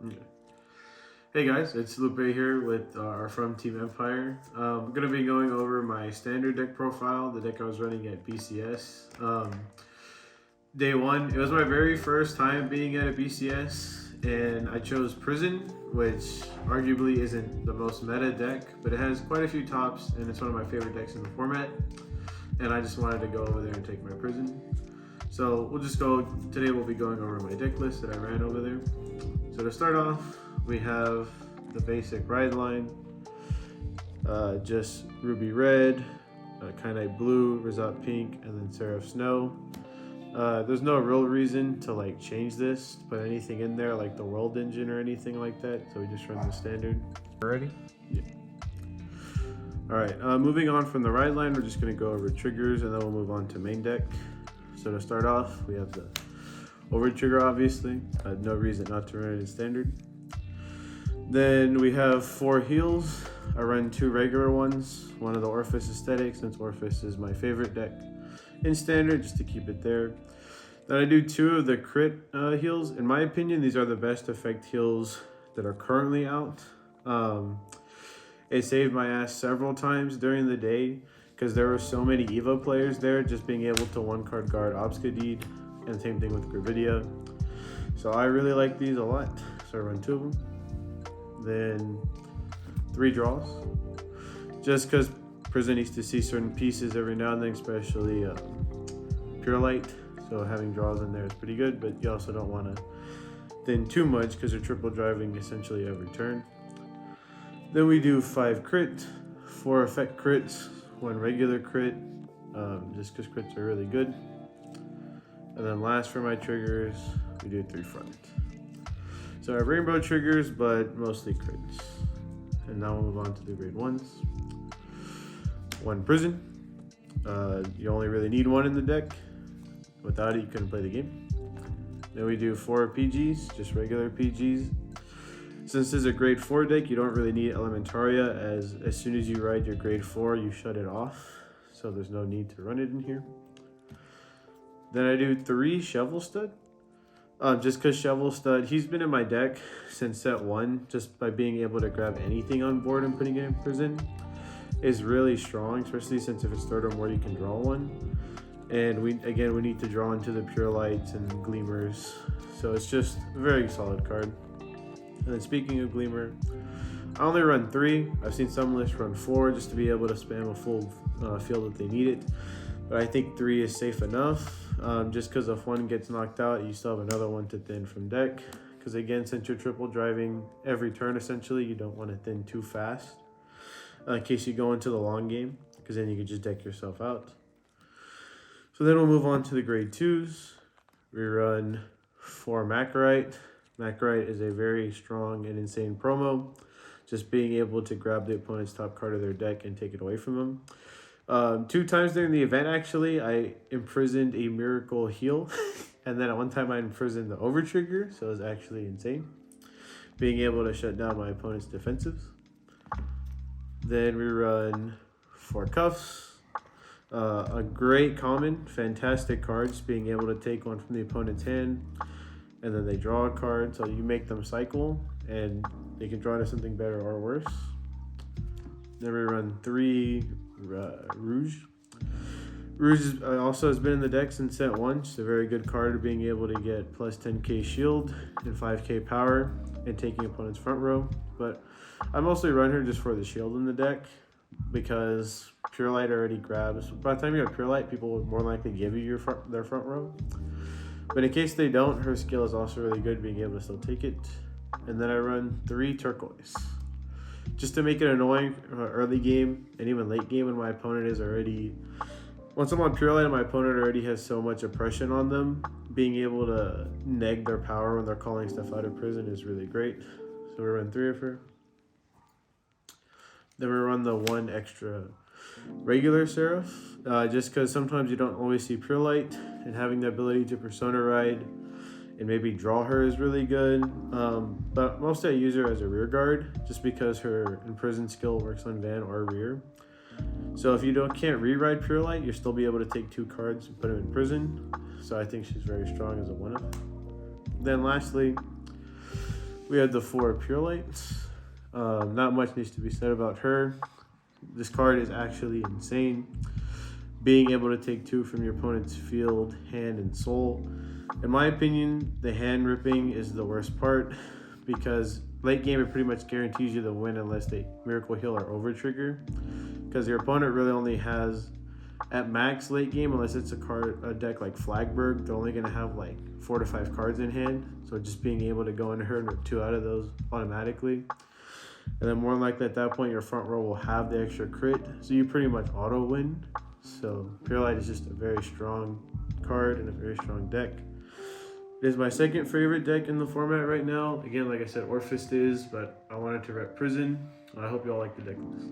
Yeah. Hey guys, it's Lupe here with our From Team Empire. I'm going to be going over my standard deck profile, the deck I was running at BCS. Day one, it was my very first time being at a BCS, and I chose Prison, which arguably isn't the most meta deck, but it has quite a few tops, and it's one of my favorite decks in the format. And I just wanted to go over there and take my Prison. So today we'll be going over my deck list that I ran over there. So to start off, we have the basic ride line, just Ruby Red, Kyanite Blue, Resort Pink, and then Seraph Snow. There's no real reason to change this, to put anything in there like the World Engine or anything like that, so we just run the standard. Ready? Yeah. Alright, moving on from the ride line, we're just going to go over triggers and then we'll move on to main deck. So to start off, we have the over trigger, obviously. No reason not to run it in standard. Then we have 4 heals. I run 2 regular ones, one of the Orphis aesthetic, since Orphis is my favorite deck in standard, just to keep it there. Then I do 2 of the crit heals. In my opinion, these are the best effect heals that are currently out. It saved my ass several times during the day because there were so many Evo players there, just being able to 1-card guard Obscadede, and same thing with Gravidia. So I really like these a lot, so I run 2 of them. Then 3 draws, just because Prison needs to see certain pieces every now and then, especially Pure Light, so having draws in there is pretty good, but you also don't want to thin too much because you're triple driving essentially every turn. Then we do 5 crit, 4 effect crits, 1 regular crit, just because crits are really good. And then last for my triggers, we do 3 front. So I have rainbow triggers, but mostly crits. And now we'll move on to the grade 1s. 1 Prison. You only really need 1 in the deck. Without it, you couldn't play the game. Then we do 4 PGs, just regular PGs. Since this is a grade 4 deck, you don't really need Elementaria, as soon as you ride your grade 4, you shut it off. So there's no need to run it in here. Then I do 3 Shovel Stud. Just because Shovel Stud, he's been in my deck since set 1, just by being able to grab anything on board and putting it in Prison is really strong, especially since if it's 3rd or more, you can draw 1. And we need to draw into the Pure Lights and Gleamers, so it's just a very solid card. And then speaking of Gleamer, I only run 3. I've seen some lists run 4 just to be able to spam a full field if they need it. But I think 3 is safe enough, just because if 1 gets knocked out, you still have another one to thin from deck. Because again, since you're triple driving every turn, essentially, you don't want to thin too fast in case you go into the long game, because then you can just deck yourself out. So then we'll move on to the grade 2s. We run 4 Macarite. Macarite is a very strong and insane promo, just being able to grab the opponent's top card of their deck and take it away from them. 2 times during the event, actually, I imprisoned a Miracle Heal, and then at one time I imprisoned the Over Trigger, so it was actually insane, being able to shut down my opponent's defensives. Then we run 4 Cuffs, a great common, fantastic card, just being able to take 1 from the opponent's hand, and then they draw a card, so you make them cycle, and they can draw into something better or worse. Then we run 3 Rouge. Rouge also has been in the deck since set 1. Just a very good card, being able to get plus 10k shield and 5k power and taking opponent's front row. But I mostly run her just for the shield in the deck, because Pure Light already grabs. By the time you have Pure Light, people will more likely give you their front row. But in case they don't, her skill is also really good, being able to still take it. And then I run 3 Turquoise, just to make it annoying early game and even late game when my opponent is already... Once I'm on Pure Light and my opponent already has so much oppression on them, being able to neg their power when they're calling stuff out of Prison is really great. So we run 3 of her. Then we run the 1 extra regular Seraph, just because sometimes you don't always see Pure Light, and having the ability to Persona Ride and maybe draw her is really good. But mostly I use her as a rear guard, just because her Imprison skill works on Van or rear. So if you can't re-ride Pure Light, you'll still be able to take 2 cards and put them in Prison. So I think she's very strong as a 1-of. Then lastly, We have the 4 Pure Lights. Not much needs to be said about her. This card is actually insane. Being able to take 2 from your opponent's field, hand, and soul. In my opinion, the hand ripping is the worst part because late game it pretty much guarantees you the win unless they Miracle Heal or over trigger. Because your opponent really only has, at max late game, unless it's a deck like Flagberg, they're only going to have like 4 to 5 cards in hand. So just being able to go into her and rip 2 out of those automatically. And then more than likely at that point, your front row will have the extra crit. So you pretty much auto win. So Pure Light is just a very strong card and a very strong deck. It is my second favorite deck in the format right now. Again, like I said, Orphist is, but I wanted to rep Prison. I hope you all like the deck list.